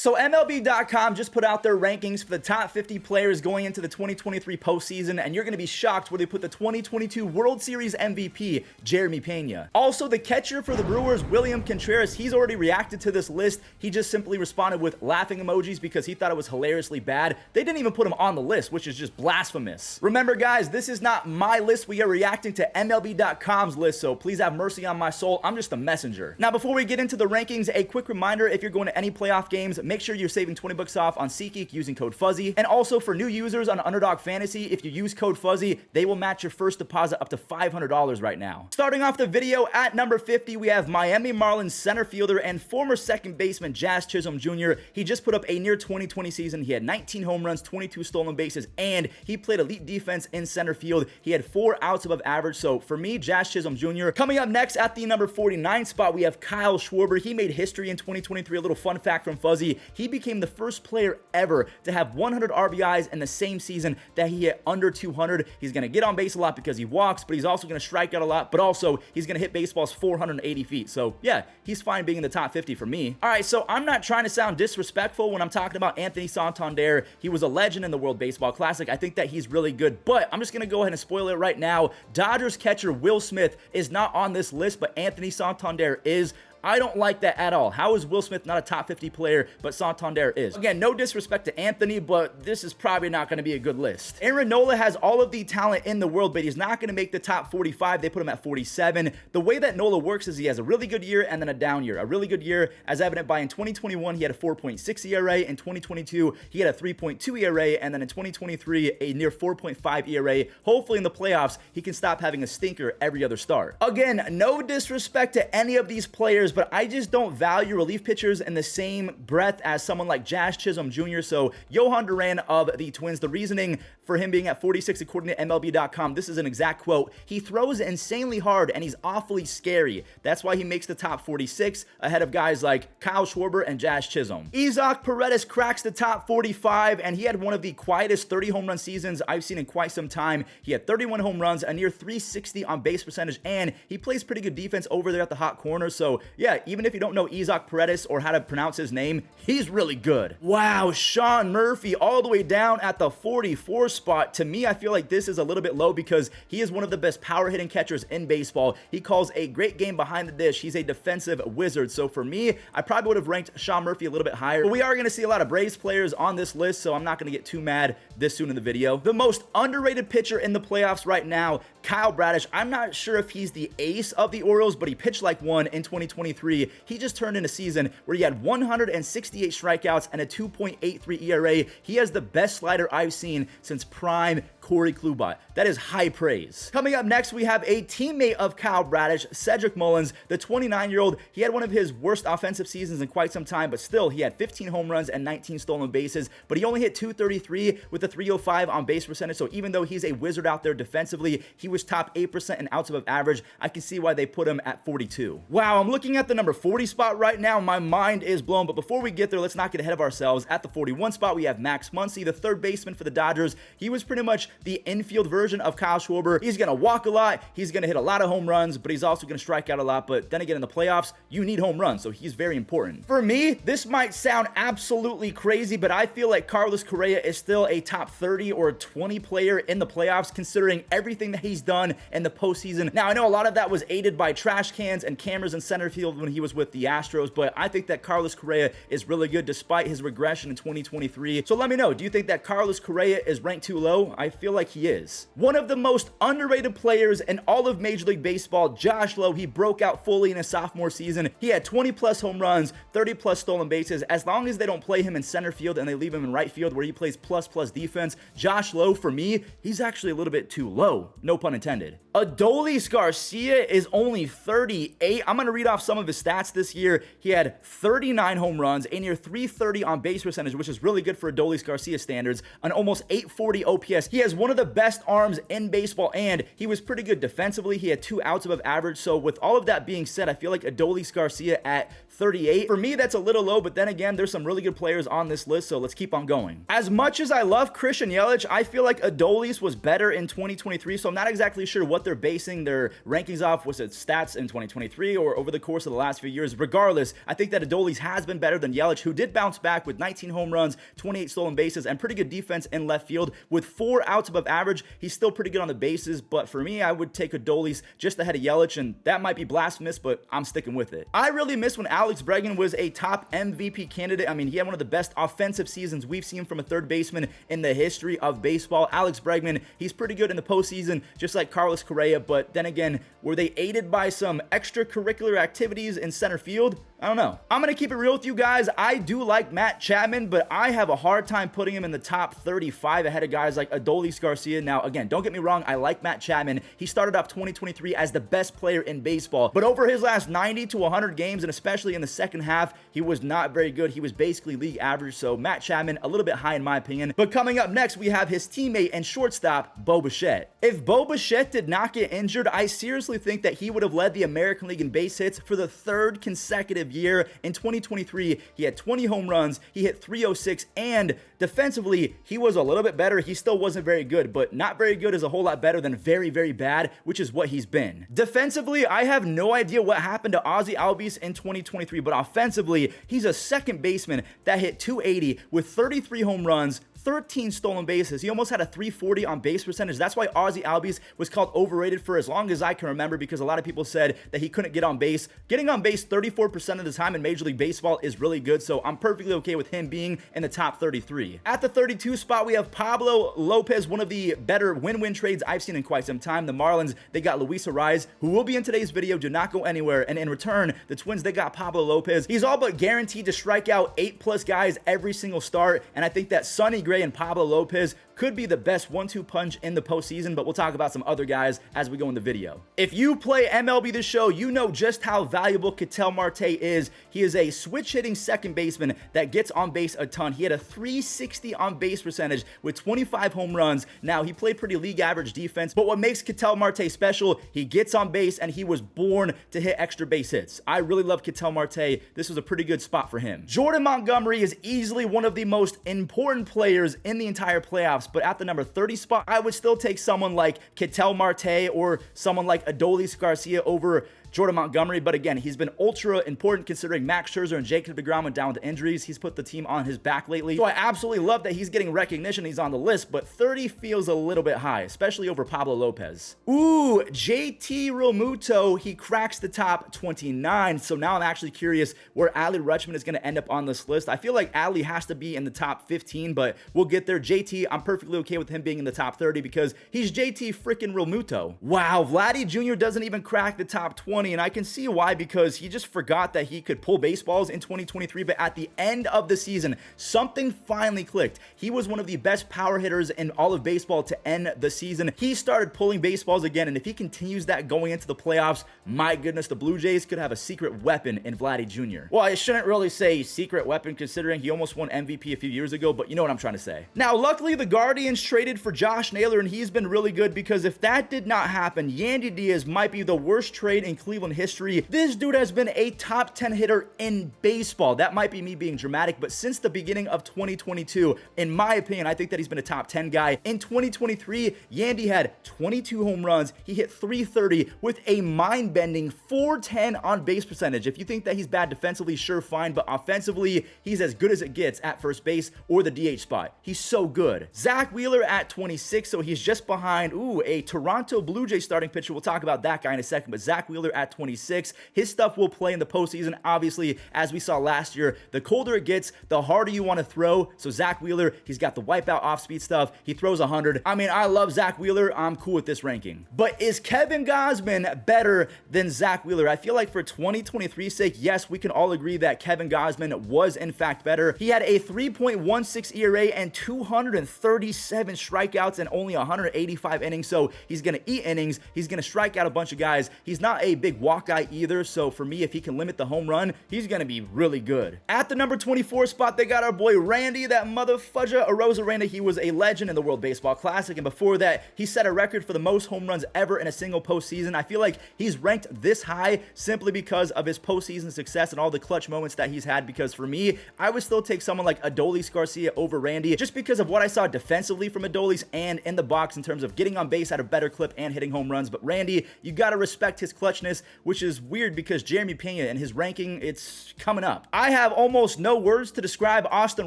So MLB.com just put out their rankings for the top 50 players going into the 2023 postseason, and you're going to be shocked where they put the 2022 World Series MVP, Jeremy Pena. Also, the catcher for the Brewers, William Contreras, he's already reacted to this list. He just simply responded with laughing emojis because he thought it was hilariously bad. They didn't even put him on the list, which is just blasphemous. Remember, guys, this is not my list. We are reacting to MLB.com's list, so please have mercy on my soul. I'm just a messenger. Now, before we get into the rankings, a quick reminder, if you're going to any playoff games, make sure you're saving 20 bucks off on SeatGeek using code Fuzzy. And also for new users on Underdog Fantasy, if you use code Fuzzy, they will match your first deposit up to $500 right now. Starting off the video at number 50, we have Miami Marlins center fielder and former second baseman Jazz Chisholm Jr. He just put up a near 2020 season. He had 19 home runs, 22 stolen bases, and he played elite defense in center field. He had 4 outs above average. So for me, Jazz Chisholm Jr. Coming up next at the number 49 spot, we have Kyle Schwarber. He made history in 2023. A little fun fact from Fuzzy. He became the first player ever to have 100 RBIs in the same season that he hit under 200. He's going to get on base a lot because he walks, but he's also going to strike out a lot, but also he's going to hit baseballs 480 feet. So yeah, he's fine being in the top 50 for me. All right, so I'm not trying to sound disrespectful when I'm talking about Anthony Santander. He was a legend in the World Baseball Classic. I think that he's really good, but I'm just going to go ahead and spoil it right now. Dodgers catcher Will Smith is not on this list, but Anthony Santander is. I don't like that at all. How is Will Smith not a top 50 player, but Santander is? Again, no disrespect to Anthony, but this is probably not going to be a good list. Aaron Nola has all of the talent in the world, but he's not going to make the top 45. They put him at 47. The way that Nola works is he has a really good year and then a down year. A really good year, as evident by in 2021, he had a 4.6 ERA. In 2022, he had a 3.2 ERA. And then in 2023, a near 4.5 ERA. Hopefully in the playoffs, he can stop having a stinker every other start. Again, no disrespect to any of these players, but I just don't value relief pitchers in the same breath as someone like Jazz Chisholm Jr. So Johan Duran of the Twins, the reasoning for him being at 46 according to MLB.com, this is an exact quote: he throws insanely hard and he's awfully scary. That's why he makes the top 46 ahead of guys like Kyle Schwarber and Jazz Chisholm. Isaac Paredes cracks the top 45, and he had one of the quietest 30 home run seasons I've seen in quite some time. He had 31 home runs, a near 360 on base percentage, and he plays pretty good defense over there at the hot corner. So yeah, even if you don't know Isaac Paredes or how to pronounce his name, he's really good. Wow, Sean Murphy all the way down at the 44 spot. To me, I feel like this is a little bit low because he is one of the best power hitting catchers in baseball. He calls a great game behind the dish. He's a defensive wizard. So for me, I probably would have ranked Sean Murphy a little bit higher. But we are going to see a lot of Braves players on this list, so I'm not going to get too mad this soon in the video. The most underrated pitcher in the playoffs right now, Kyle Bradish. I'm not sure if he's the ace of the Orioles, but he pitched like one in 2023. He just turned in a season where he had 168 strikeouts and a 2.83 ERA. He has the best slider I've seen since prime Corey Klubat. That is high praise. Coming up next, we have a teammate of Kyle Bradish, Cedric Mullins, the 29-year-old. He had one of his worst offensive seasons in quite some time, but still, he had 15 home runs and 19 stolen bases, but he only hit 233 with a 305 on base percentage. So even though he's a wizard out there defensively, he was top 8% in outs above average. I can see why they put him at 42. Wow, I'm looking at the number 40 spot right now. My mind is blown, but before we get there, let's not get ahead of ourselves. At the 41 spot, we have Max Muncy, the third baseman for the Dodgers. He was pretty much the infield version of Kyle Schwarber. He's going to walk a lot. He's going to hit a lot of home runs, but he's also going to strike out a lot. But then again, in the playoffs, you need home runs, so he's very important. For me, this might sound absolutely crazy, but I feel like Carlos Correa is still a top 30 or 20 player in the playoffs, considering everything that he's done in the postseason. Now, I know a lot of that was aided by trash cans and cameras in center field when he was with the Astros, but I think that Carlos Correa is really good despite his regression in 2023. So let me know, do you think that Carlos Correa is ranked too low? I feel like he is. One of the most underrated players in all of Major League Baseball, Josh Lowe. He broke out fully in his sophomore season. He had 20 plus home runs, 30 plus stolen bases. As long as they don't play him in center field and they leave him in right field where he plays plus defense, Josh Lowe, for me, he's actually a little bit too low. No pun intended. Adolis Garcia is only 38. I'm going to read off some of his stats this year. He had 39 home runs, a near 330 on base percentage, which is really good for Adolis Garcia standards, an almost 840 OPS. He has one of the best arms in baseball, and he was pretty good defensively. He had 2 outs above average. So with all of that being said, I feel like Adolis Garcia at 38. For me, that's a little low, but then again, there's some really good players on this list, so let's keep on going. As much as I love Christian Yelich, I feel like Adolis was better in 2023, so I'm not exactly sure what they're basing their rankings off. Was it stats in 2023 or over the course of the last few years? Regardless, I think that Adolis has been better than Yelich, who did bounce back with 19 home runs, 28 stolen bases, and pretty good defense in left field. With 4 outs above average, he's still pretty good on the bases, but for me, I would take Adolis just ahead of Yelich, and that might be blasphemous, but I'm sticking with it. I really miss when Alex Bregman was a top MVP candidate. I mean, he had one of the best offensive seasons we've seen from a third baseman in the history of baseball. Alex Bregman, he's pretty good in the postseason, just like Carlos Correa, but then again, were they aided by some extracurricular activities in center field? I don't know. I'm going to keep it real with you guys. I do like Matt Chapman, but I have a hard time putting him in the top 35 ahead of guys like Adolis Garcia. Now, again, don't get me wrong. I like Matt Chapman. He started off 2023 as the best player in baseball, but over his last 90 to 100 games, and especially in the second half, he was not very good. He was basically league average, so Matt Chapman, a little bit high in my opinion. But coming up next, we have his teammate and shortstop, Bo Bichette. If Bo Bichette did not get injured, I seriously think that he would have led the American League in base hits for the 3rd consecutive year. In 2023, he had 20 home runs, he hit 306, and defensively, he was a little bit better. He still wasn't very good, but not very good is a whole lot better than very, very bad, which is what he's been. Defensively, I have no idea what happened to Ozzie Albies in 2023, but offensively, he's a second baseman that hit 280 with 33 home runs, 13 stolen bases. He almost had a 340 on base percentage. That's why Ozzie Albies was called overrated for as long as I can remember, because a lot of people said that he couldn't get on base. Getting on base 34% of the time in Major League Baseball is really good, so I'm perfectly okay with him being in the top 33. At the 32 spot, we have Pablo Lopez, one of the better win-win trades I've seen in quite some time. The Marlins, they got Luis Arraez, who will be in today's video. Do not go anywhere. And in return, the Twins, they got Pablo Lopez. He's all but guaranteed to strike out 8+ guys every single start, and I think that Sonny Gray and Pablo Lopez could be the best 1-2 punch in the postseason, but we'll talk about some other guys as we go in the video. If you play MLB The Show, you know just how valuable Ketel Marte is. He is a switch-hitting second baseman that gets on base a ton. He had a 360 on base percentage with 25 home runs. Now, he played pretty league average defense, but what makes Ketel Marte special, he gets on base and he was born to hit extra base hits. I really love Ketel Marte. This was a pretty good spot for him. Jordan Montgomery is easily one of the most important players in the entire playoffs, but at the number 30 spot, I would still take someone like Ketel Marte or someone like Adolis Garcia over Jordan Montgomery, but again, he's been ultra important considering Max Scherzer and Jacob deGrom went down with injuries. He's put the team on his back lately, so I absolutely love that he's getting recognition. He's on the list, but 30 feels a little bit high, especially over Pablo Lopez. Ooh, JT Realmuto, he cracks the top 29, so now I'm actually curious where Adley Rutschman is going to end up on this list. I feel like Adley has to be in the top 15, but we'll get there. JT, I'm perfectly okay with him being in the top 30 because he's JT freaking Realmuto. Wow, Vladdy Jr. doesn't even crack the top 20. And I can see why, because he just forgot that he could pull baseballs in 2023, but at the end of the season, something finally clicked. He was one of the best power hitters in all of baseball to end the season. He started pulling baseballs again, and if he continues that going into the playoffs, my goodness, the Blue Jays could have a secret weapon in Vladdy Jr. Well, I shouldn't really say secret weapon considering he almost won MVP a few years ago, but you know what I'm trying to say. Now, luckily, the Guardians traded for Josh Naylor, and he's been really good, because if that did not happen, Yandy Diaz might be the worst trade in Cleveland history. This dude has been a top 10 hitter in baseball. That might be me being dramatic, but since the beginning of 2022, in my opinion, I think that he's been a top 10 guy. In 2023, Yandy had 22 home runs. He hit 330 with a mind-bending 410 on base percentage. If you think that he's bad defensively, sure, fine, but offensively, he's as good as it gets at first base or the DH spot. He's so good. Zack Wheeler at 26, so he's just behind, a Toronto Blue Jay starting pitcher. We'll talk about that guy in a second, but Zack Wheeler at 26. His stuff will play in the postseason. Obviously, as we saw last year, the colder it gets, the harder you want to throw. So Zack Wheeler, he's got the wipeout off-speed stuff. He throws 100. I mean, I love Zack Wheeler. I'm cool with this ranking. But is Kevin Gausman better than Zack Wheeler? I feel like for 2023's sake, yes, we can all agree that Kevin Gausman was in fact better. He had a 3.16 ERA and 237 strikeouts and only 185 innings. So he's going to eat innings. He's going to strike out a bunch of guys. He's not a big big walk guy either, so for me, if he can limit the home run, he's gonna be really good. At the number 24 spot, they got our boy Randy, that motherfudger Arozarena. He was a legend in the World Baseball Classic, and before that, he set a record for the most home runs ever in a single postseason. I feel like he's ranked this high simply because of his postseason success and all the clutch moments that he's had, because for me, I would still take someone like Adolis Garcia over Randy just because of what I saw defensively from Adolis and in the box in terms of getting on base at a better clip and hitting home runs. But Randy, you gotta respect his clutchness, which is weird because Jeremy Pena and his ranking, it's coming up. I have almost no words to describe Austin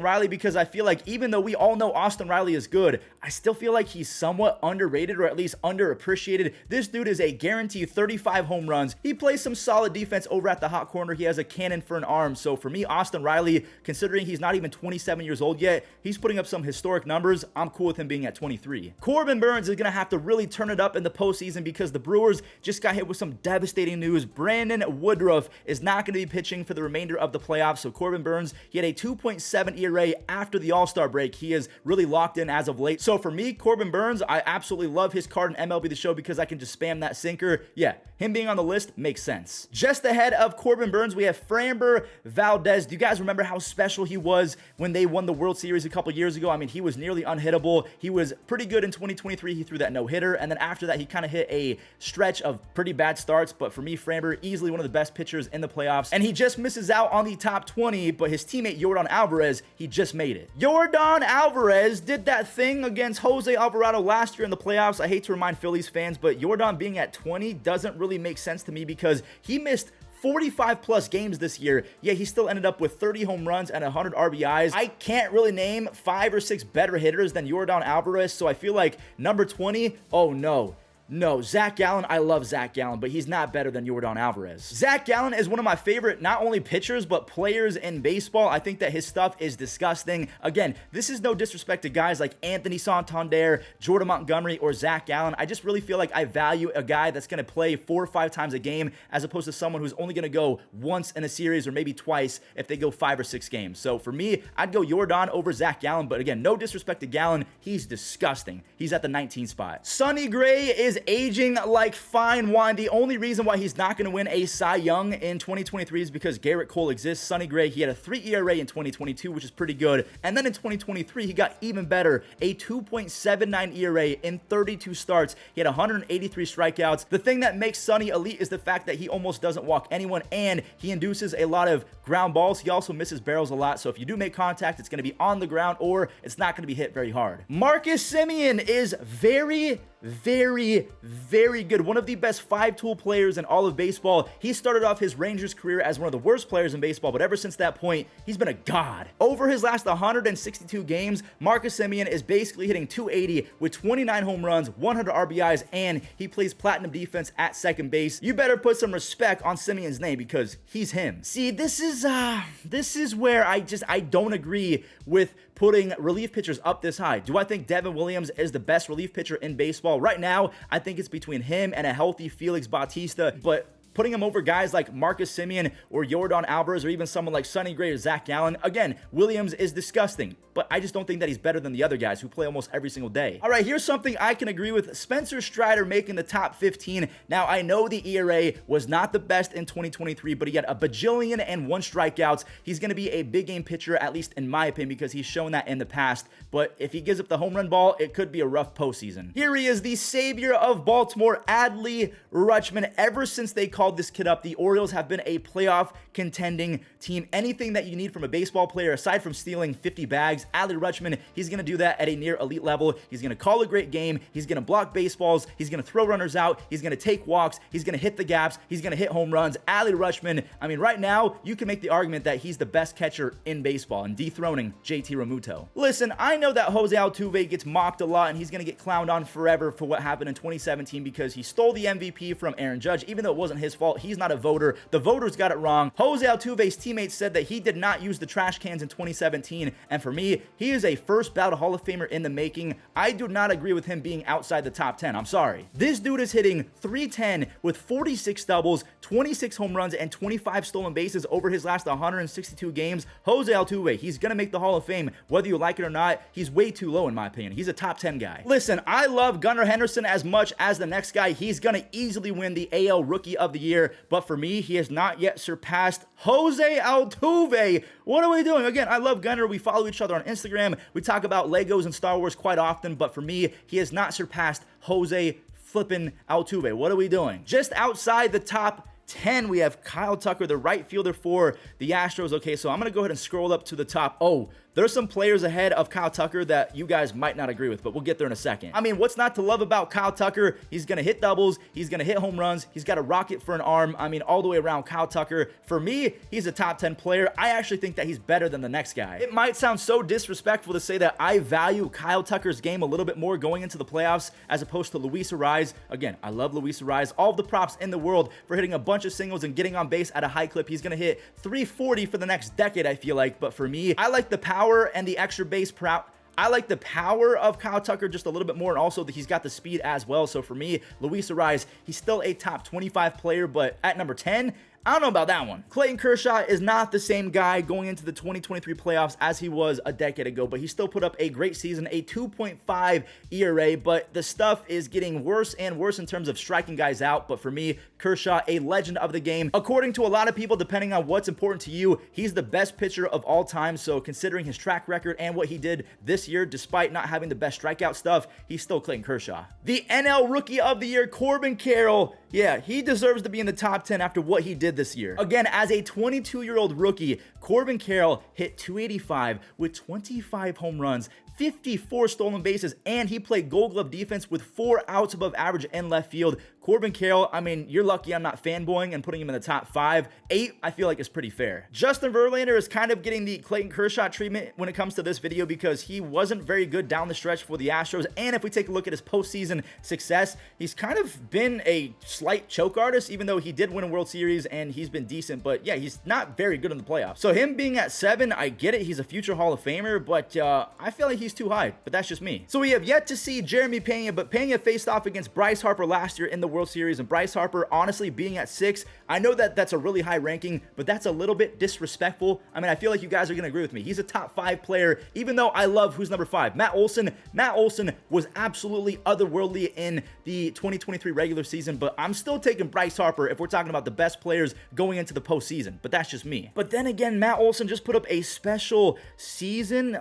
Riley because I feel like even though we all know Austin Riley is good, I still feel like he's somewhat underrated or at least underappreciated. This dude is a guaranteed 35 home runs. He plays some solid defense over at the hot corner. He has a cannon for an arm. So for me, Austin Riley, considering he's not even 27 years old yet, he's putting up some historic numbers. I'm cool with him being at 23. Corbin Burnes is going to have to really turn it up in the postseason because the Brewers just got hit with some devastating news. Brandon Woodruff is not going to be pitching for the remainder of the playoffs. So Corbin Burnes, he had a 2.7 ERA after the All-Star break. He is really locked in as of late. So for me, Corbin Burnes, I absolutely love his card in MLB The Show because I can just spam that sinker. Yeah, him being on the list makes sense. Just ahead of Corbin Burnes, we have Framber Valdez. Do you guys remember how special he was when they won the World Series a couple years ago? I mean, he was nearly unhittable. He was pretty good in 2023. He threw that no-hitter, and then after that, he kind of hit a stretch of pretty bad starts. But for me, Framber, easily one of the best pitchers in the playoffs, and he just misses out on the top 20, but his teammate Yordan Alvarez, he just made it. Yordan Alvarez did that thing against Jose Alvarado last year in the playoffs. I hate to remind Phillies fans, but Yordan being at 20 doesn't really make sense to me because he missed 45 plus games this year, yet he still ended up with 30 home runs and 100 RBIs. I can't really name 5 or 6 better hitters than Yordan Alvarez, so I feel like number 20, oh no. No, Zach Gallen, I love Zach Gallen, but he's not better than Yordan Alvarez. Zach Gallen is one of my favorite, not only pitchers, but players in baseball. I think that his stuff is disgusting. Again, this is no disrespect to guys like Anthony Santander, Jordan Montgomery, or Zach Gallen. I just really feel like I value a guy that's going to play 4 or 5 times a game as opposed to someone who's only going to go once in a series or maybe twice if they go 5 or 6 games. So for me, I'd go Yordan over Zach Gallen, but again, no disrespect to Gallen. He's disgusting. He's at the 19 spot. Sonny Gray is aging like fine wine. The only reason why he's not going to win a Cy Young in 2023 is because Garrett Cole exists. Sonny Gray, he had a 3 ERA in 2022, which is pretty good. And then in 2023, he got even better, a 2.79 ERA in 32 starts. He had 183 strikeouts. The thing that makes Sonny elite is the fact that he almost doesn't walk anyone, and he induces a lot of ground balls. He also misses barrels a lot, so if you do make contact, it's going to be on the ground or it's not going to be hit very hard. Marcus Semien is very good. One of the best 5-tool players in all of baseball. He started off his Rangers career as one of the worst players in baseball, but ever since that point, he's been a god. Over his last 162 games, Marcus Semien is basically hitting 280 with 29 home runs, 100 RBIs, and he plays platinum defense at second base. You better put some respect on Semien's name because he's him. See, this is where I don't agree with putting relief pitchers up this high. Do I think Devin Williams is the best relief pitcher in baseball? Right now, I think it's between him and a healthy Felix Bautista, but putting him over guys like Marcus Semien or Yordan Alvarez or even someone like Sonny Gray or Zach Gallen, again, Williams is disgusting, but I just don't think that he's better than the other guys who play almost every single day. All right, here's something I can agree with. Spencer Strider making the top 15. Now, I know the ERA was not the best in 2023, but he had a bajillion and 1 strikeouts. He's going to be a big game pitcher, at least in my opinion, because he's shown that in the past, but if he gives up the home run ball, it could be a rough postseason. Here he is, the savior of Baltimore, ADLEY RUTSCHMAN. Ever since they called this kid up, the Orioles have been a playoff contending team. Anything that you need from a baseball player, aside from stealing 50 bags, ADLEY RUTSCHMAN, he's going to do that at a near elite level. He's going to call a great game. He's going to block baseballs. He's going to throw runners out. He's going to take walks. He's going to hit the gaps. He's going to hit home runs. ADLEY RUTSCHMAN, I mean, right now, you can make the argument that he's the best catcher in baseball and dethroning JT Realmuto. Listen, I know that Jose Altuve gets mocked a lot and he's going to get clowned on forever for what happened in 2017 because he stole the MVP from Aaron Judge, even though it wasn't his fault. He's not a voter. The voters got it wrong. Jose Altuve's teammates said that he did not use the trash cans in 2017, and for me, he is a first ballot Hall of Famer in the making. I do not agree with him being outside the top 10. I'm sorry. This dude is hitting .310 with 46 doubles, 26 home runs, and 25 stolen bases over his last 162 games. Jose Altuve, he's gonna make the Hall of Fame, whether you like it or not. He's way too low in my opinion. He's a top 10 guy. Listen, I love Gunnar Henderson as much as the next guy. He's gonna easily win the AL Rookie of the year, but for me, he has not yet surpassed Jose Altuve. What are we doing? Again, I love Gunner. We follow each other on Instagram. We talk about Legos and Star Wars quite often, but for me, he has not surpassed Jose flippin' Altuve. What are we doing? Just outside the top 10, we have Kyle Tucker, the right fielder for the Astros. Okay, so I'm going to go ahead and scroll up to the top. Oh, there's some players ahead of Kyle Tucker that you guys might not agree with, but we'll get there in a second. I mean, what's not to love about Kyle Tucker? He's going to hit doubles. He's going to hit home runs. He's got a rocket for an arm. I mean, all the way around, Kyle Tucker. For me, he's a top 10 player. I actually think that he's better than the next guy. It might sound so disrespectful to say that I value Kyle Tucker's game a little bit more going into the playoffs as opposed to Luis Arraez. Again, I love Luis Arraez. All of the props in the world for hitting a bunch of singles and getting on base at a high clip. He's going to hit 340 for the next decade, I feel like. But for me, I like the power and the extra base per out. I like the power of Kyle Tucker just a little bit more, and also that he's got the speed as well. So for me, Luis Arraez, he's still a top 25 player, but at number 10, I don't know about that one. Clayton Kershaw is not the same guy going into the 2023 playoffs as he was a decade ago, but he still put up a great season, a 2.5 ERA, but the stuff is getting worse and worse in terms of striking guys out. But for me, Kershaw, a legend of the game. According to a lot of people, depending on what's important to you, he's the best pitcher of all time. So considering his track record and what he did this year, despite not having the best strikeout stuff, he's still Clayton Kershaw. The NL Rookie of the Year, Corbin Carroll. Yeah, he deserves to be in the top 10 after what he did this year. Again, as a 22-year-old rookie, Corbin Carroll hit 285 with 25 home runs, 54 stolen bases, and he played Gold Glove defense with 4 outs above average in left field. Corbin Carroll, I mean, you're lucky I'm not fanboying and putting him in the top 5. 8, I feel like is pretty fair. Justin Verlander is kind of getting the Clayton Kershaw treatment when it comes to this video because he wasn't very good down the stretch for the Astros. And if we take a look at his postseason success, he's kind of been a slight choke artist, even though he did win a World Series and he's been decent. But yeah, he's not very good in the playoffs. So him being at 7, I get it. He's a future Hall of Famer, but I feel like he's too high. But that's just me. So we have yet to see Jeremy Pena, but Pena faced off against Bryce Harper last year in the World Series, and Bryce Harper honestly being at 6, I know that that's a really high ranking, but that's a little bit disrespectful. I mean, I feel like you guys are gonna agree with me. He's a top 5 player, even though I love who's number 5, Matt Olson. Matt Olson was absolutely otherworldly in the 2023 regular season, but I'm still taking Bryce Harper if we're talking about the best players going into the postseason, but that's just me. But then again, Matt Olson just put up a special season.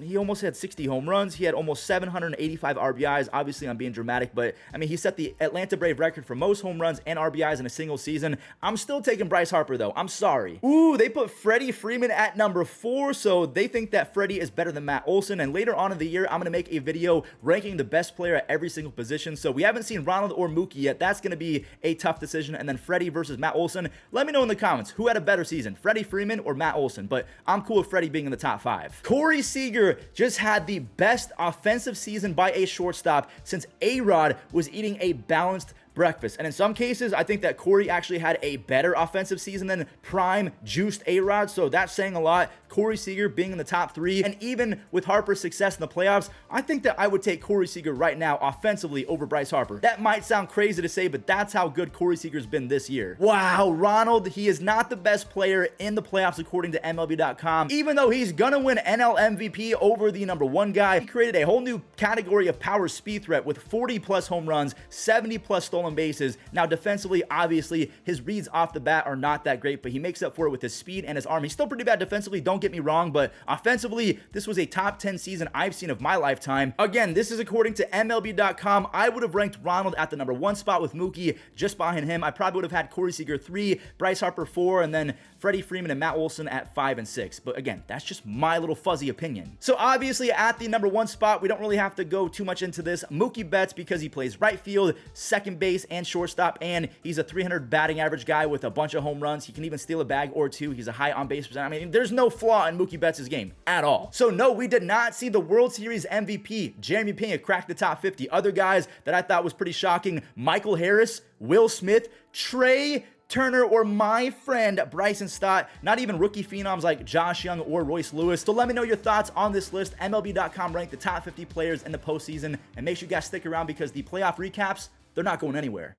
He almost had 60 home runs. He had almost 785 RBIs. Obviously, I'm being dramatic, but I mean, he set the Atlanta Brave record for most home runs and RBIs in a single season. I'm still taking Bryce Harper, though. I'm sorry. Ooh, they put Freddie Freeman at number 4, so they think that Freddie is better than Matt Olson, and later on in the year, I'm going to make a video ranking the best player at every single position. So we haven't seen Ronald or Mookie yet. That's going to be a tough decision, and then Freddie versus Matt Olson. Let me know in the comments who had a better season, Freddie Freeman or Matt Olson, but I'm cool with Freddie being in the top 5. Corey Seager just had the best offensive season by a shortstop since A-Rod was eating a balanced breakfast. And in some cases, I think that Corey actually had a better offensive season than prime juiced A-Rod, so that's saying a lot. Corey Seager being in the top 3, and even with Harper's success in the playoffs, I think that I would take Corey Seager right now offensively over Bryce Harper. That might sound crazy to say, but that's how good Corey Seager's been this year. Wow, Ronald, he is not the best player in the playoffs according to MLB.com. Even though he's gonna win NL MVP over the number 1 guy, he created a whole new category of power speed threat with 40 plus home runs, 70 plus stolen bases. Now defensively, obviously his reads off the bat are not that great, but he makes up for it with his speed and his arm. He's still pretty bad defensively, don't get me wrong, but offensively, this was a top 10 season I've seen of my lifetime. Again, this is according to MLB.com. I would have ranked Ronald at the number 1 spot with Mookie just behind him. I probably would have had Corey Seager 3, Bryce Harper 4, and then Freddie Freeman and Matt Olson at 5 and 6. But again, that's just my little fuzzy opinion. So obviously at the number 1 spot, we don't really have to go too much into this. Mookie Betts, because he plays right field, second base, and shortstop, and he's a 300 batting average guy with a bunch of home runs. He can even steal a bag or 2. He's a high on base percent. I mean, there's no flaw in Mookie Betts' game at all. So no, we did not see the World Series MVP Jeremy Pena crack the top 50. Other guys that I thought was pretty shocking: Michael Harris, Will Smith, Trey Turner, or my friend Bryson Stott. Not even rookie phenoms like Josh Young or Royce Lewis. So let me know your thoughts on this list. MLB.com ranked the top 50 players in the postseason, and make sure you guys stick around because the playoff recaps, they're not going anywhere.